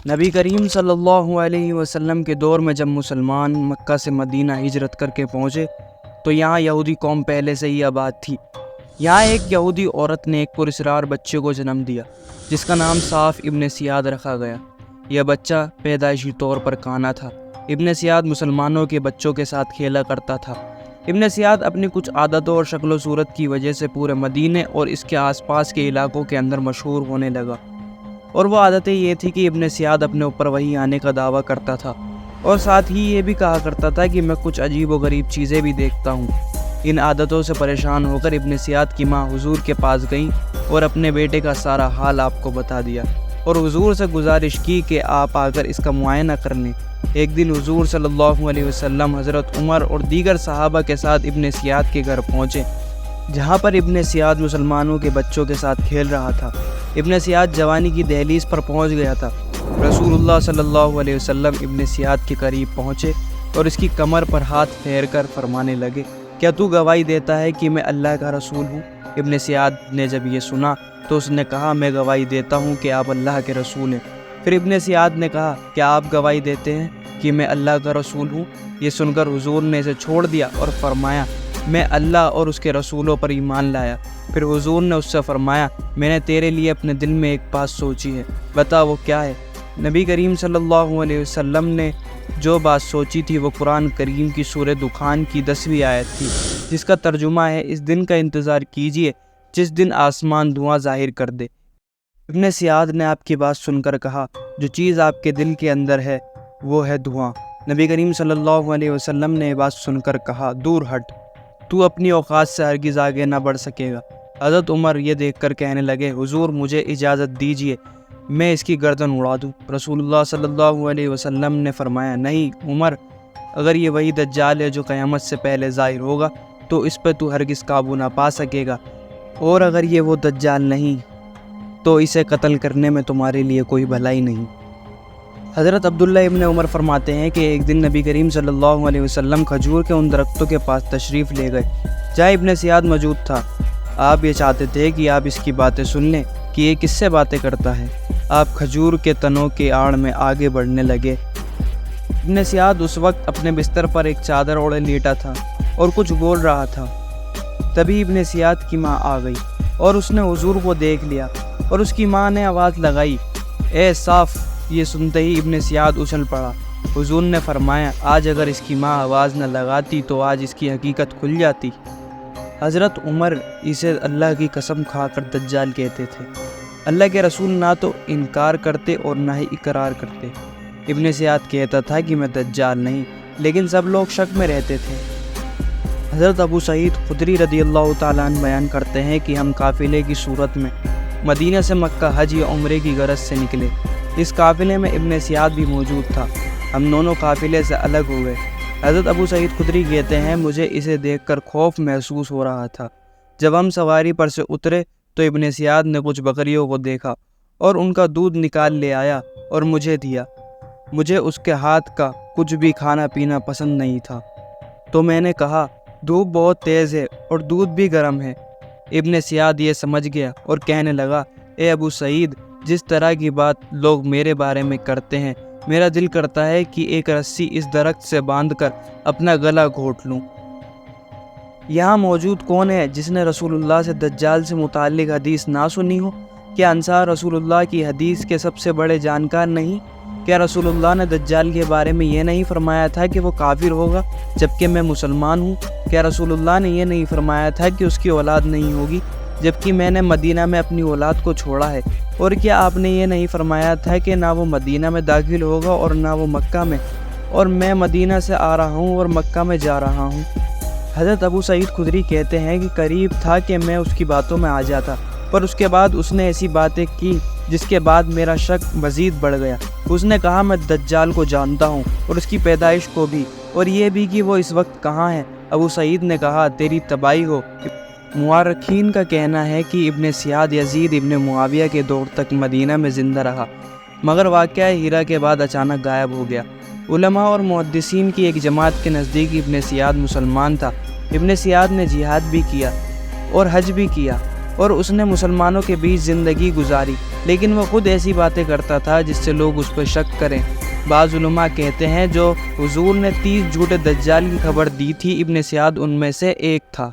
نبی کریم صلی اللہ علیہ وسلم کے دور میں جب مسلمان مکہ سے مدینہ ہجرت کر کے پہنچے تو یہاں یہودی قوم پہلے سے ہی آباد تھی۔ یہاں ایک یہودی عورت نے ایک پراسرار بچے کو جنم دیا جس کا نام صاف ابن سیاد رکھا گیا۔ یہ بچہ پیدائشی طور پر کانا تھا۔ ابن سیاد مسلمانوں کے بچوں کے ساتھ کھیلا کرتا تھا۔ ابن سیاد اپنی کچھ عادتوں اور شکل و صورت کی وجہ سے پورے مدینے اور اس کے آس پاس کے علاقوں کے اندر مشہور ہونے لگا، اور وہ عادتیں یہ تھی کہ ابن سیاد اپنے اوپر وحی آنے کا دعویٰ کرتا تھا، اور ساتھ ہی یہ بھی کہا کرتا تھا کہ میں کچھ عجیب و غریب چیزیں بھی دیکھتا ہوں۔ ان عادتوں سے پریشان ہو کر ابن سیاد کی ماں حضور کے پاس گئیں اور اپنے بیٹے کا سارا حال آپ کو بتا دیا، اور حضور سے گزارش کی کہ آپ آ کر اس کا معائنہ کر لیں۔ ایک دن حضور صلی اللہ علیہ وسلم حضرت عمر اور دیگر صحابہ کے ساتھ ابن سیاد کے گھر پہنچے، جہاں پر ابن سیاد مسلمانوں کے بچوں کے ساتھ کھیل رہا تھا۔ ابن سیاد جوانی کی دہلیز پر پہنچ گیا تھا۔ رسول اللہ صلی اللہ علیہ وسلم ابن سیاد کے قریب پہنچے اور اس کی کمر پر ہاتھ پھیر کر فرمانے لگے، کیا تو گواہی دیتا ہے کہ میں اللہ کا رسول ہوں؟ ابن سیاد نے جب یہ سنا تو اس نے کہا، میں گواہی دیتا ہوں کہ آپ اللہ کے رسول ہیں۔ پھر ابن سیاد نے کہا، کیا آپ گواہی دیتے ہیں کہ میں اللہ کا رسول ہوں؟ یہ سن کر حضور نے اسے چھوڑ دیا اور فرمایا، میں اللہ اور اس کے رسولوں پر ایمان لایا۔ پھر حضور نے اس سے فرمایا، میں نے تیرے لیے اپنے دل میں ایک بات سوچی ہے، بتا وہ کیا ہے؟ نبی کریم صلی اللہ علیہ وسلم نے جو بات سوچی تھی وہ قرآن کریم کی سورہ دخان کی 10ویں آیت تھی، جس کا ترجمہ ہے، اس دن کا انتظار کیجئے جس دن آسمان دھواں ظاہر کر دے۔ ابن سیاد نے آپ کی بات سن کر کہا، جو چیز آپ کے دل کے اندر ہے وہ ہے دھواں۔ نبی کریم صلی اللہ علیہ وسلم نے یہ بات سن کر کہا، دور ہٹ، تو اپنی اوقات سے ہرگز آگے نہ بڑھ سکے گا۔ حضرت عمر یہ دیکھ کر کہنے لگے، حضور مجھے اجازت دیجیے میں اس کی گردن اڑا دوں۔ رسول اللہ صلی اللہ علیہ وسلم نے فرمایا، نہیں عمر، اگر یہ وہی دجال ہے جو قیامت سے پہلے ظاہر ہوگا تو اس پہ تو ہرگز قابو نہ پا سکے گا، اور اگر یہ وہ دجال نہیں تو اسے قتل کرنے میں تمہارے لیے کوئی بھلائی نہیں۔ حضرت عبداللہ ابن عمر فرماتے ہیں کہ ایک دن نبی کریم صلی اللہ علیہ وسلم کھجور کے ان درختوں کے پاس تشریف لے گئے جہاں ابن سیاد موجود تھا۔ آپ یہ چاہتے تھے کہ آپ اس کی باتیں سن لیں کہ یہ کس سے باتیں کرتا ہے۔ آپ کھجور کے تنوں کے آڑ میں آگے بڑھنے لگے۔ ابن سیاد اس وقت اپنے بستر پر ایک چادر اوڑھے لیٹا تھا اور کچھ بول رہا تھا۔ تبھی ابن سیاد کی ماں آ گئی اور اس نے حضور کو دیکھ لیا، اور اس کی ماں نے آواز لگائی، اے صاف! یہ سنتے ہی ابن سیاد اچھل پڑا۔ حضور نے فرمایا، آج اگر اس کی ماں آواز نہ لگاتی تو آج اس کی حقیقت کھل جاتی۔ حضرت عمر اسے اللہ کی قسم کھا کر دجال کہتے تھے۔ اللہ کے رسول نہ تو انکار کرتے اور نہ ہی اقرار کرتے۔ ابن سیاد کہتا تھا کہ میں دجال نہیں، لیکن سب لوگ شک میں رہتے تھے۔ حضرت ابو سعید خدری رضی اللہ تعالیٰ عنہ بیان کرتے ہیں کہ ہم قافلے کی صورت میں مدینہ سے مکہ حج یا عمرے کی غرض سے نکلے۔ اس قافلے میں ابن سیاد بھی موجود تھا۔ ہم دونوں قافلے سے الگ ہو گئے۔ حضرت ابو سعید خدری کہتے ہیں، مجھے اسے دیکھ کر خوف محسوس ہو رہا تھا۔ جب ہم سواری پر سے اترے تو ابن سیاد نے کچھ بکریوں کو دیکھا اور ان کا دودھ نکال لے آیا اور مجھے دیا۔ مجھے اس کے ہاتھ کا کچھ بھی کھانا پینا پسند نہیں تھا، تو میں نے کہا، دھوپ بہت تیز ہے اور دودھ بھی گرم ہے۔ ابن سیاد یہ سمجھ گیا اور کہنے لگا، اے ابو سعید، جس طرح کی بات لوگ میرے بارے میں کرتے ہیں، میرا دل کرتا ہے کہ ایک رسی اس درخت سے باندھ کر اپنا گلا گھونٹ لوں۔ یہاں موجود کون ہے جس نے رسول اللہ سے دجال سے متعلق حدیث نہ سنی ہو؟ کیا انصار رسول اللہ کی حدیث کے سب سے بڑے جانکار نہیں؟ کیا رسول اللہ نے دجال کے بارے میں یہ نہیں فرمایا تھا کہ وہ کافر ہوگا جبکہ میں مسلمان ہوں؟ کیا رسول اللہ نے یہ نہیں فرمایا تھا کہ اس کی اولاد نہیں ہوگی جبکہ میں نے مدینہ میں اپنی اولاد کو چھوڑا ہے؟ اور کیا آپ نے یہ نہیں فرمایا تھا کہ نہ وہ مدینہ میں داخل ہوگا اور نہ وہ مکہ میں، اور میں مدینہ سے آ رہا ہوں اور مکہ میں جا رہا ہوں؟ حضرت ابو سعید خدری کہتے ہیں کہ قریب تھا کہ میں اس کی باتوں میں آ جاتا، پر اس کے بعد اس نے ایسی باتیں کی جس کے بعد میرا شک مزید بڑھ گیا۔ اس نے کہا، میں دجال کو جانتا ہوں اور اس کی پیدائش کو بھی، اور یہ بھی کہ وہ اس وقت کہاں ہے۔ ابو سعید نے کہا، تیری تباہی ہو۔ مورخین کا کہنا ہے کہ ابن سیاد یزید ابن معاویہ کے دور تک مدینہ میں زندہ رہا، مگر واقعہ ہیرا کے بعد اچانک غائب ہو گیا۔ علماء اور محدثین کی ایک جماعت کے نزدیک ابن سیاد مسلمان تھا۔ ابن سیاد نے جہاد بھی کیا اور حج بھی کیا۔ اور اس نے مسلمانوں کے بیچ زندگی گزاری، لیکن وہ خود ایسی باتیں کرتا تھا جس سے لوگ اس پر شک کریں۔ بعض علماء کہتے ہیں جو حضور نے 30 جھوٹے دجال کی خبر دی تھی، ابن سیاد ان میں سے ایک تھا۔